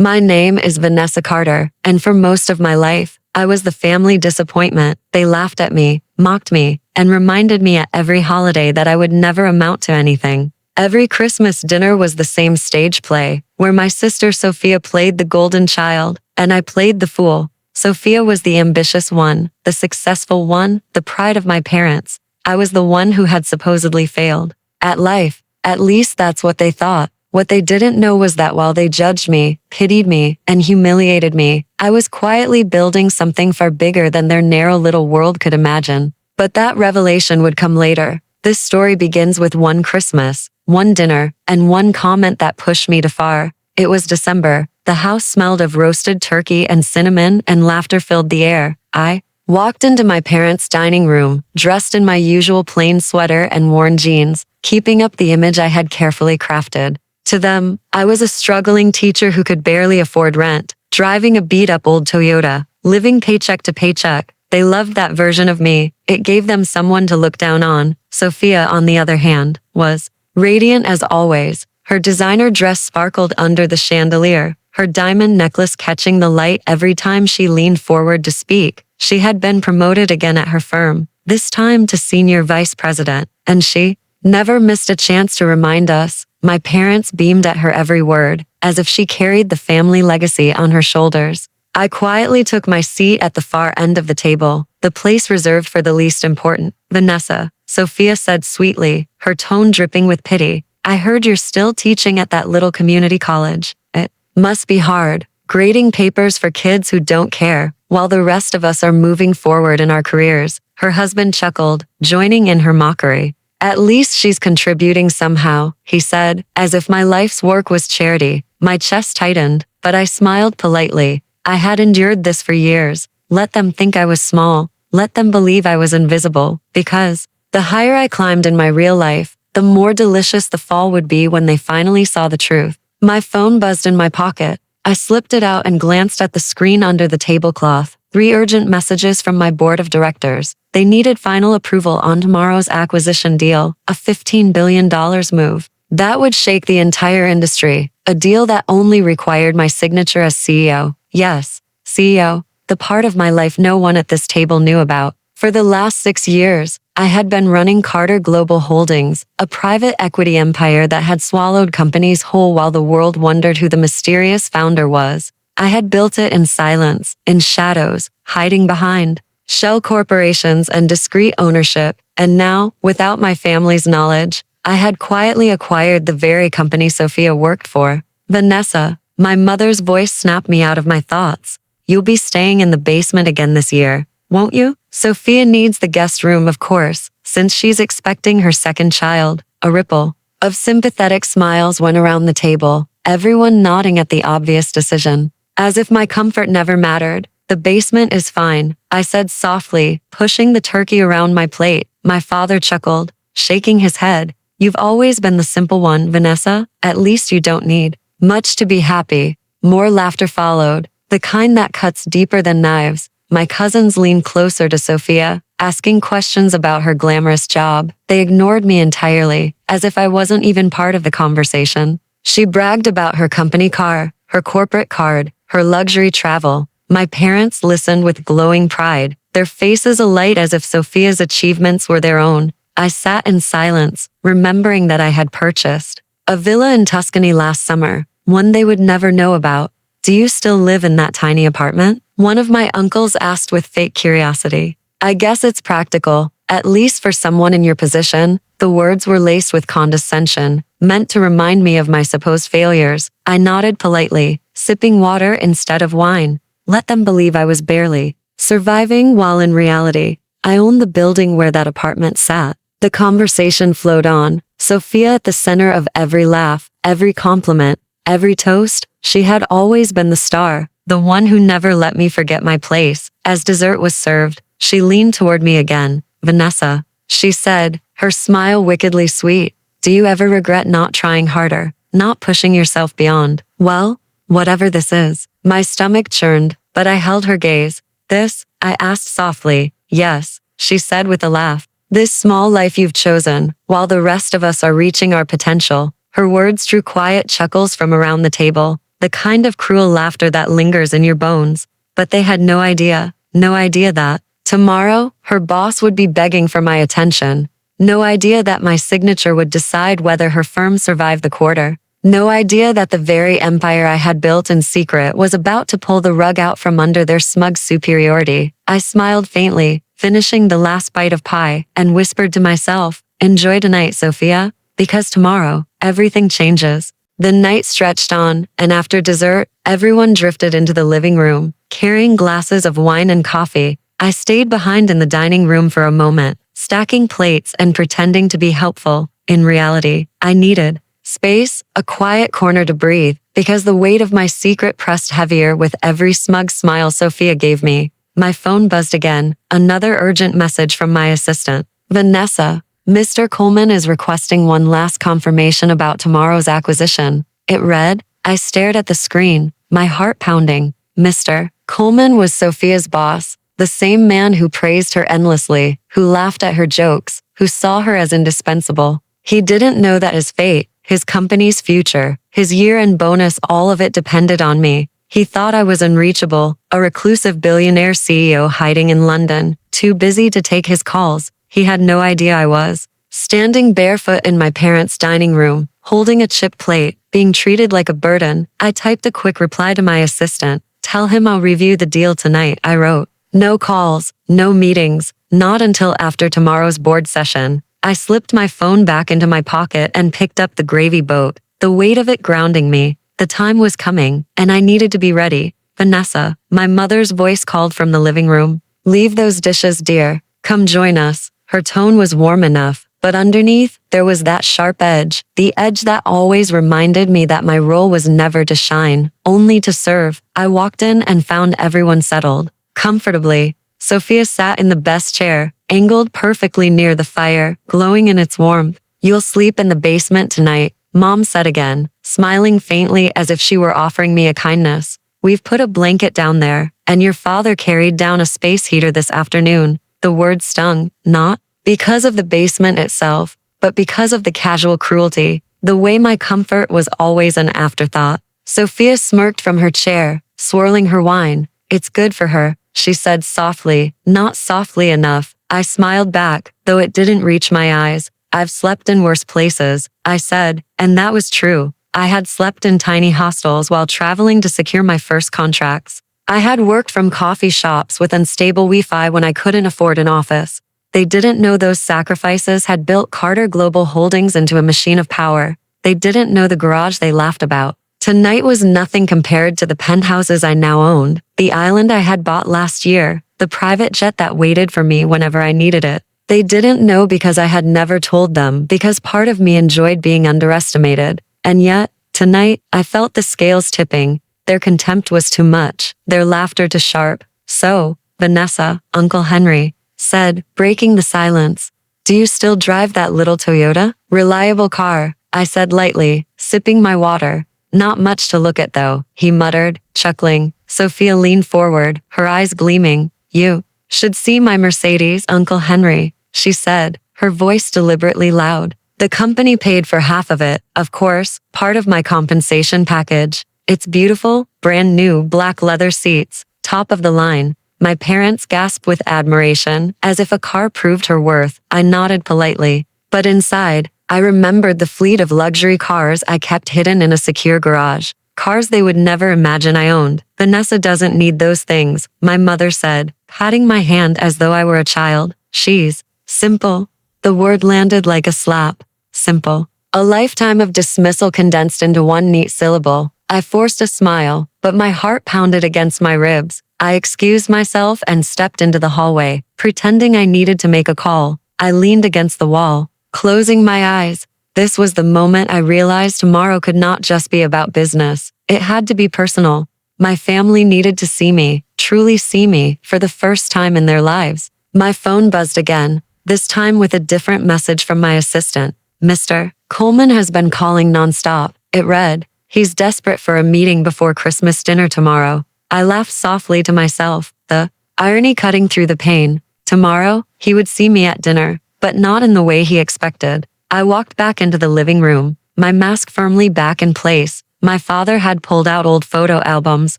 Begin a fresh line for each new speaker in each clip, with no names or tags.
My name is Vanessa Carter, and for most of my life, I was the family disappointment. They laughed at me, mocked me, and reminded me at every holiday that I would never amount to anything. Every Christmas dinner was the same stage play, where my sister Sophia played the golden child, and I played the fool. Sophia was the ambitious one, the successful one, the pride of my parents. I was the one who had supposedly failed at life. At least that's what they thought. What they didn't know was that while they judged me, pitied me, and humiliated me, I was quietly building something far bigger than their narrow little world could imagine. But that revelation would come later. This story begins with one Christmas, one dinner, and one comment that pushed me too far. It was December. The house smelled of roasted turkey and cinnamon, and laughter filled the air. I walked into my parents' dining room, dressed in my usual plain sweater and worn jeans, keeping up the image I had carefully crafted. To them, I was a struggling teacher who could barely afford rent, driving a beat-up old Toyota, living paycheck to paycheck. They loved that version of me. It gave them someone to look down on. Sophia, on the other hand, was radiant as always. Her designer dress sparkled under the chandelier, her diamond necklace catching the light every time she leaned forward to speak. She had been promoted again at her firm, this time to senior vice president, and she never missed a chance to remind us. My parents beamed at her every word, as if she carried the family legacy on her shoulders. I quietly took my seat at the far end of the table, the place reserved for the least important. Vanessa, Sophia said sweetly, her tone dripping with pity. I heard you're still teaching at that little community college. It must be hard, grading papers for kids who don't care, while the rest of us are moving forward in our careers. Her husband chuckled, joining in her mockery. At least she's contributing somehow, he said, as if my life's work was charity. My chest tightened, but I smiled politely. I had endured this for years. Let them think I was small. Let them believe I was invisible. Because the higher I climbed in my real life, the more delicious the fall would be when they finally saw the truth. My phone buzzed in my pocket. I slipped it out and glanced at the screen under the tablecloth. 3 urgent messages from my board of directors. They needed final approval on tomorrow's acquisition deal, a $15 billion move. That would shake the entire industry, a deal that only required my signature as CEO. Yes, CEO, the part of my life no one at this table knew about. For the last 6 years, I had been running Carter Global Holdings, a private equity empire that had swallowed companies whole while the world wondered who the mysterious founder was. I had built it in silence, in shadows, hiding behind shell corporations and discreet ownership, and now, without my family's knowledge, I had quietly acquired the very company Sophia worked for. Vanessa, my mother's voice snapped me out of my thoughts. You'll be staying in the basement again this year, won't you? Sophia needs the guest room, of course, since she's expecting her second child. A ripple of sympathetic smiles went around the table, everyone nodding at the obvious decision. As if my comfort never mattered. The basement is fine, I said softly, pushing the turkey around my plate. My father chuckled, shaking his head. You've always been the simple one, Vanessa. At least you don't need much to be happy. More laughter followed, the kind that cuts deeper than knives. My cousins leaned closer to Sophia, asking questions about her glamorous job. They ignored me entirely, as if I wasn't even part of the conversation. She bragged about her company car, her corporate card, her luxury travel. My parents listened with glowing pride, their faces alight as if Sophia's achievements were their own. I sat in silence, remembering that I had purchased a villa in Tuscany last summer, one they would never know about. Do you still live in that tiny apartment? One of my uncles asked with fake curiosity. I guess it's practical, at least for someone in your position. The words were laced with condescension, meant to remind me of my supposed failures. I nodded politely, sipping water instead of wine. Let them believe I was barely surviving, while in reality, I owned the building where that apartment sat. The conversation flowed on, Sophia at the center of every laugh, every compliment, every toast. She had always been the star, the one who never let me forget my place. As dessert was served, she leaned toward me again. Vanessa, she said, her smile wickedly sweet. Do you ever regret not trying harder, not pushing yourself beyond? Well, whatever this is. My stomach churned, but I held her gaze. This? I asked softly. Yes, she said with a laugh. This small life you've chosen, while the rest of us are reaching our potential. Her words drew quiet chuckles from around the table. the kind of cruel laughter that lingers in your bones. But they had no idea that tomorrow, her boss would be begging for my attention. No idea that my signature would decide whether her firm survived the quarter. No idea that the very empire I had built in secret was about to pull the rug out from under their smug superiority. I smiled faintly, finishing the last bite of pie, and whispered to myself, "Enjoy tonight, Sophia, because tomorrow, everything changes." The night stretched on, and after dessert, everyone drifted into the living room, carrying glasses of wine and coffee. I stayed behind in the dining room for a moment, stacking plates and pretending to be helpful. In reality, I needed space, a quiet corner to breathe, because the weight of my secret pressed heavier with every smug smile Sophia gave me. My phone buzzed again, another urgent message from my assistant. "Vanessa, Mr. Coleman is requesting one last confirmation about tomorrow's acquisition." It read. I stared at the screen, my heart pounding. Mr. Coleman was Sophia's boss, the same man who praised her endlessly, who laughed at her jokes, who saw her as indispensable. He didn't know that his fate, his company's future, his year-end bonus, all of it depended on me. He thought I was unreachable, a reclusive billionaire CEO hiding in London, too busy to take his calls. He had no idea I was standing barefoot in my parents' dining room, holding a chipped plate, being treated like a burden. I typed a quick reply to my assistant. "Tell him I'll review the deal tonight," I wrote. No calls, no meetings, not until after tomorrow's board session. I slipped my phone back into my pocket and picked up the gravy boat, the weight of it grounding me. The time was coming, and I needed to be ready. "Vanessa," my mother's voice called from the living room. "Leave those dishes, dear. Come join us." Her tone was warm enough, but underneath, there was that sharp edge, the edge that always reminded me that my role was never to shine, only to serve. I walked in and found everyone settled comfortably. Sophia sat in the best chair, angled perfectly near the fire, glowing in its warmth. "You'll sleep in the basement tonight," Mom said again, smiling faintly as if she were offering me a kindness. "We've put a blanket down there, and your father carried down a space heater this afternoon." The word stung, not because of the basement itself, but because of the casual cruelty, the way my comfort was always an afterthought. Sophia smirked from her chair, swirling her wine. "It's good for her," she said softly, not softly enough. I smiled back, though it didn't reach my eyes. "I've slept in worse places," I said, and that was true. I had slept in tiny hostels while traveling to secure my first contracts. I had worked from coffee shops with unstable Wi-Fi when I couldn't afford an office. They didn't know those sacrifices had built Carter Global Holdings into a machine of power. They didn't know the garage they laughed about. Tonight was nothing compared to the penthouses I now owned, the island I had bought last year, the private jet that waited for me whenever I needed it. They didn't know because I had never told them, because part of me enjoyed being underestimated. And yet, tonight, I felt the scales tipping. Their contempt was too much, their laughter too sharp. "So, Vanessa," Uncle Henry said, breaking the silence. "Do you still drive that little Toyota? Reliable car," I said lightly, sipping my water. "Not much to look at though," he muttered, chuckling. Sophia leaned forward, her eyes gleaming. "You should see my Mercedes, Uncle Henry," she said, her voice deliberately loud. "The company paid for half of it, of course, part of my compensation package. It's beautiful, brand new black leather seats, top of the line." My parents gasped with admiration, as if a car proved her worth. I nodded politely. But inside, I remembered the fleet of luxury cars I kept hidden in a secure garage. Cars they would never imagine I owned. "Vanessa doesn't need those things," my mother said, patting my hand as though I were a child. "She's simple." The word landed like a slap. Simple. A lifetime of dismissal condensed into one neat syllable. I forced a smile, but my heart pounded against my ribs. I excused myself and stepped into the hallway, pretending I needed to make a call. I leaned against the wall, closing my eyes. This was the moment I realized tomorrow could not just be about business. It had to be personal. My family needed to see me, truly see me, for the first time in their lives. My phone buzzed again, this time with a different message from my assistant. "Mr. Coleman has been calling nonstop," it read. "He's desperate for a meeting before Christmas dinner tomorrow." I laughed softly to myself, the irony cutting through the pain. Tomorrow, he would see me at dinner, but not in the way he expected. I walked back into the living room, my mask firmly back in place, My father had pulled out old photo albums,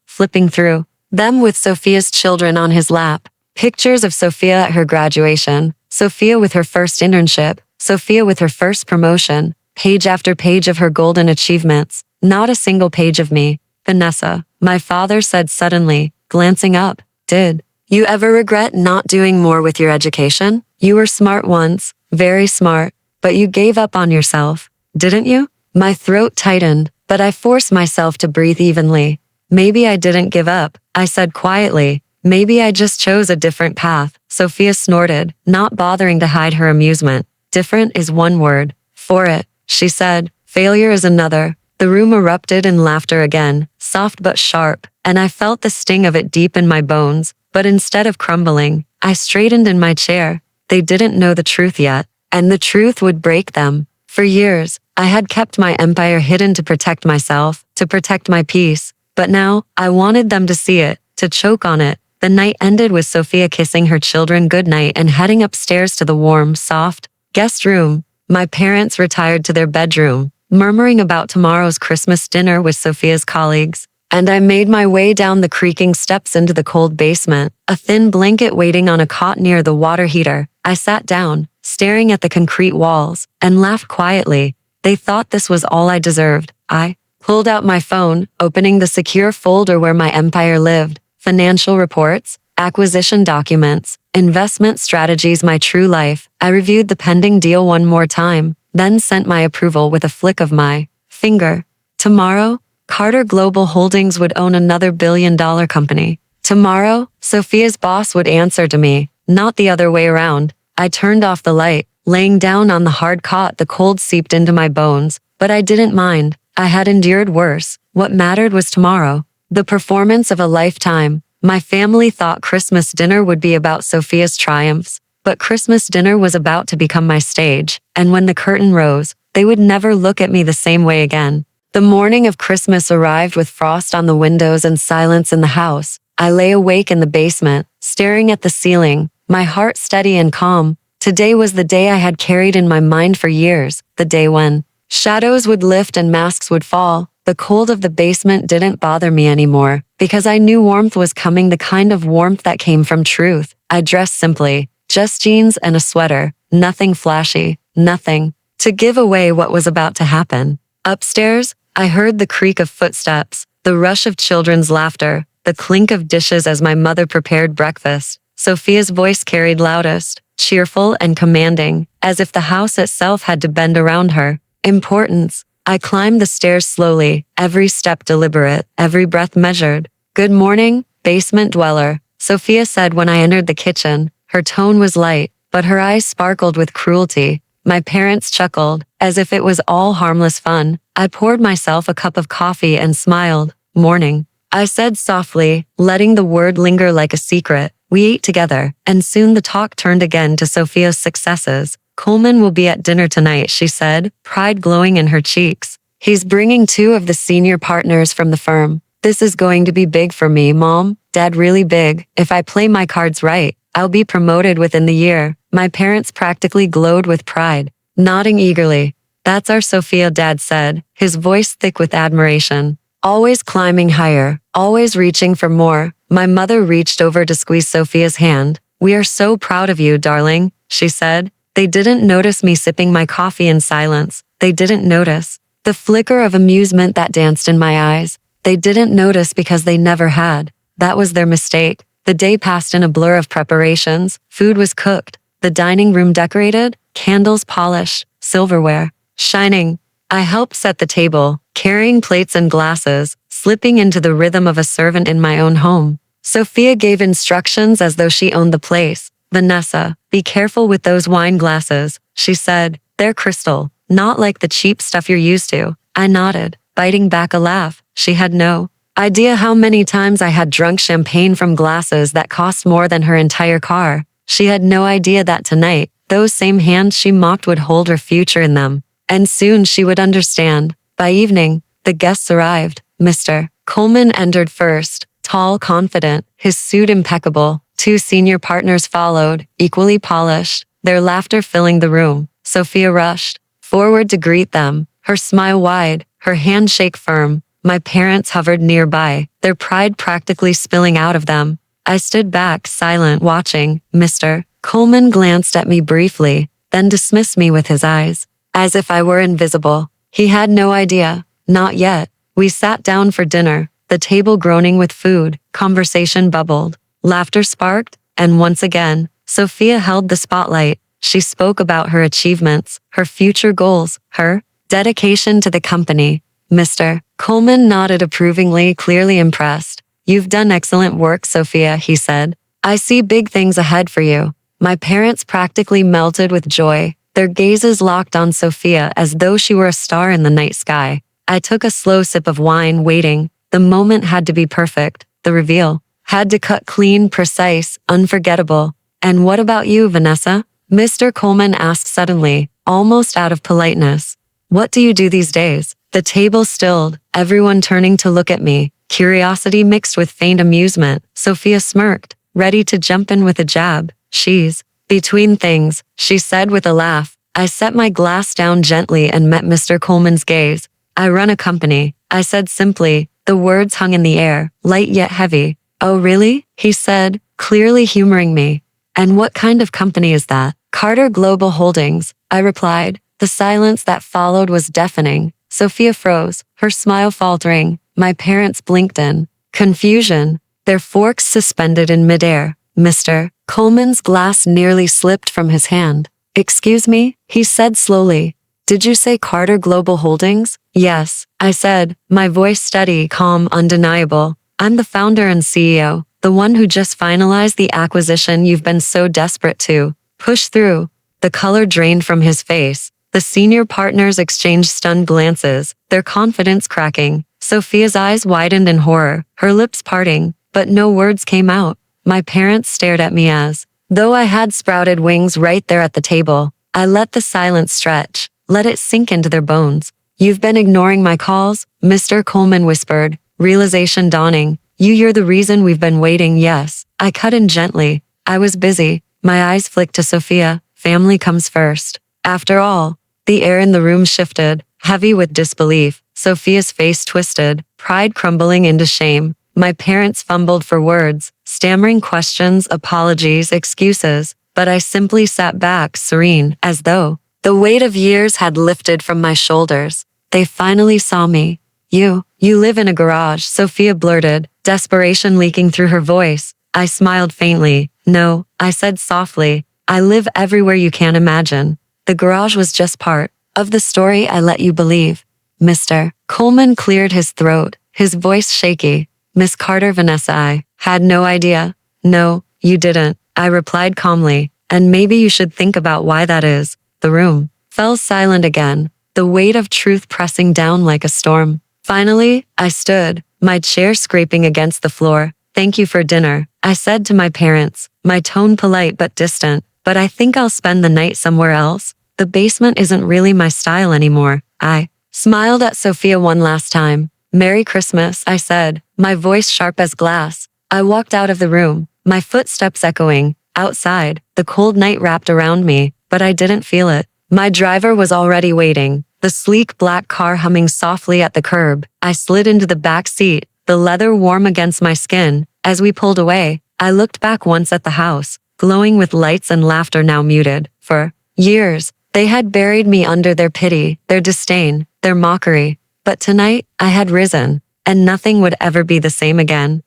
flipping through them with Sophia's children on his lap. Pictures of Sophia at her graduation, Sophia with her first internship, Sophia with her first promotion, page after page of her golden achievements, not a single page of me. Vanessa, my father said suddenly, glancing up, did you ever regret not doing more with your education? You were smart once, very smart, but you gave up on yourself, didn't you? My throat tightened, but I forced myself to breathe evenly. Maybe I didn't give up, I said quietly. Maybe I just chose a different path, Sophia snorted, not bothering to hide her amusement. Different is one word for it, she said. Failure is another. The room erupted in laughter again, soft but sharp, and I felt the sting of it deep in my bones. But instead of crumbling, I straightened in my chair. They didn't know the truth yet, and the truth would break them. For years, I had kept my empire hidden to protect myself, to protect my peace. But now, I wanted them to see it, to choke on it. The night ended with Sophia kissing her children goodnight and heading upstairs to the warm, soft guest room. My parents retired to their bedroom, murmuring about tomorrow's Christmas dinner with Sophia's colleagues. And I made my way down the creaking steps into the cold basement, a thin blanket waiting on a cot near the water heater. I sat down, staring at the concrete walls, and laughed quietly. They thought this was all I deserved. I pulled out my phone, opening the secure folder where my empire lived. Financial reports, acquisition documents, investment strategies, my true life. I reviewed the pending deal one more time, then sent my approval with a flick of my finger. Tomorrow, Carter Global Holdings would own another billion-dollar company. Tomorrow, Sophia's boss would answer to me, not the other way around. I turned off the light, laying down on the hard cot. The cold seeped into my bones, but I didn't mind. I had endured worse. What mattered was tomorrow. The performance of a lifetime. My family thought Christmas dinner would be about Sophia's triumphs, but Christmas dinner was about to become my stage, and when the curtain rose, they would never look at me the same way again. The morning of Christmas arrived with frost on the windows and silence in the house. I lay awake in the basement, staring at the ceiling, my heart steady and calm. Today was the day I had carried in my mind for years, the day when shadows would lift and masks would fall. The cold of the basement didn't bother me anymore, because I knew warmth was coming, the kind of warmth that came from truth. I dressed simply, just jeans and a sweater, nothing flashy, nothing to give away what was about to happen. Upstairs, I heard the creak of footsteps, the rush of children's laughter, the clink of dishes as my mother prepared breakfast. Sophia's voice carried loudest, cheerful and commanding, as if the house itself had to bend around her importance. I climbed the stairs slowly, every step deliberate, every breath measured. Good morning, basement dweller, Sophia said when I entered the kitchen. Her tone was light, but her eyes sparkled with cruelty. My parents chuckled, as if it was all harmless fun. I poured myself a cup of coffee and smiled. Morning, I said softly, letting the word linger like a secret. We ate together, and soon the talk turned again to Sophia's successes. Coleman will be at dinner tonight, she said, pride glowing in her cheeks. He's bringing 2 of the senior partners from the firm. This is going to be big for me, Mom. Dad, really big. If I play my cards right, I'll be promoted within the year. My parents practically glowed with pride, nodding eagerly. That's our Sophia, Dad said, his voice thick with admiration. Always climbing higher, always reaching for more. My mother reached over to squeeze Sophia's hand. We are so proud of you, darling, she said. They didn't notice me sipping my coffee in silence. They didn't notice the flicker of amusement that danced in my eyes. They didn't notice because they never had. That was their mistake. The day passed in a blur of preparations. Food was cooked, the dining room decorated, candles polished, silverware shining. I helped set the table, carrying plates and glasses, slipping into the rhythm of a servant in my own home. Sophia gave instructions as though she owned the place. Vanessa, be careful with those wine glasses, she said. They're crystal, not like the cheap stuff you're used to. I nodded, biting back a laugh. She had no idea how many times I had drunk champagne from glasses that cost more than her entire car. She had no idea that tonight, those same hands she mocked would hold her future in them. And soon she would understand. By evening, the guests arrived. Mr. Coleman entered first, tall, confident, his suit impeccable. 2 senior partners followed, equally polished, their laughter filling the room. Sophia rushed forward to greet them, her smile wide, her handshake firm. My parents hovered nearby, their pride practically spilling out of them. I stood back, silent, watching. Mr. Coleman glanced at me briefly, then dismissed me with his eyes, as if I were invisible. He had no idea. Not yet. We sat down for dinner, the table groaning with food. Conversation bubbled. Laughter sparked, and once again, Sophia held the spotlight. She spoke about her achievements, her future goals, her dedication to the company. Mr. Coleman nodded approvingly, clearly impressed. "You've done excellent work, Sophia," he said. "I see big things ahead for you." My parents practically melted with joy, their gazes locked on Sophia as though she were a star in the night sky. I took a slow sip of wine, waiting. The moment had to be perfect. The reveal had to cut clean, precise, unforgettable. "And what about you, Vanessa?" Mr. Coleman asked suddenly, almost out of politeness. "What do you do these days?" The table stilled, everyone turning to look at me, curiosity mixed with faint amusement. Sophia smirked, ready to jump in with a jab. "She's between things," she said with a laugh. I set my glass down gently and met Mr. Coleman's gaze. "I run a company," I said simply. The words hung in the air, light yet heavy. "Oh really?" he said, clearly humoring me. "And what kind of company is that?" "Carter Global Holdings," I replied. The silence that followed was deafening. Sophia froze, her smile faltering. My parents blinked in confusion, their forks suspended in midair. Mr. Coleman's glass nearly slipped from his hand. "Excuse me?" he said slowly. "Did you say Carter Global Holdings?" "Yes," I said, my voice steady, calm, undeniable. "I'm the founder and CEO, the one who just finalized the acquisition you've been so desperate to push through." The color drained from his face. The senior partners exchanged stunned glances, their confidence cracking. Sophia's eyes widened in horror, her lips parting, but no words came out. My parents stared at me as though I had sprouted wings right there at the table. I let the silence stretch, let it sink into their bones. "You've been ignoring my calls," Mr. Coleman whispered, realization dawning. You're the reason we've been waiting." "Yes," I cut in gently. "I was busy." My eyes flicked to Sophia. Family comes first. After all. The air in the room shifted, heavy with disbelief. Sophia's face twisted, pride crumbling into shame. My parents fumbled for words, stammering questions, apologies, excuses, but I simply sat back, serene, as though the weight of years had lifted from my shoulders. They finally saw me. You live in a garage," Sophia blurted, desperation leaking through her voice. I smiled faintly. "No," I said softly, "I live everywhere you can imagine." The garage was just part of the story I let you believe. Mr. Coleman cleared his throat, his voice shaky. "Miss Carter, Vanessa, I had no idea." "No, you didn't," I replied calmly, "and maybe you should think about why that is." The room fell silent again, the weight of truth pressing down like a storm. Finally, I stood, my chair scraping against the floor. "Thank you for dinner," I said to my parents, my tone polite but distant. "But I think I'll spend the night somewhere else. The basement isn't really my style anymore." I smiled at Sophia one last time. "Merry Christmas," I said, my voice sharp as glass. I walked out of the room, my footsteps echoing. Outside, the cold night wrapped around me, but I didn't feel it. My driver was already waiting, the sleek black car humming softly at the curb. I slid into the back seat, the leather warm against my skin. As we pulled away, I looked back once at the house, glowing with lights and laughter now muted. For years, they had buried me under their pity, their disdain, their mockery. But tonight, I had risen, and nothing would ever be the same again.